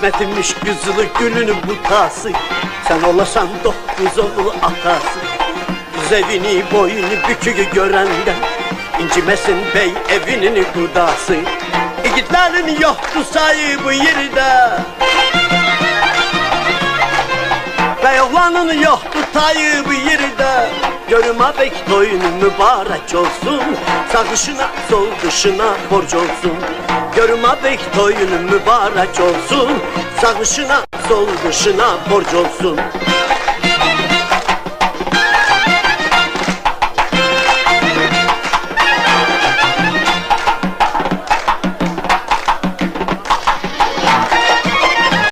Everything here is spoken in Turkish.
Kısmetimmiş güzülü gülünün butası. Sen olasan 9 oğlu atası. Kız evini boyunu büküğü görenden İncimesin bey evinin kurdası. Yiğitlerin yoktu sahibi yerde, bey oğlanın yoktu tayyıbı yerde. Görüme bek toyunu mübarek olsun, sağ dışına sol dışına borç olsun. Görüme bek toyunu mübarek olsun, sağ dışına sol dışına borç olsun.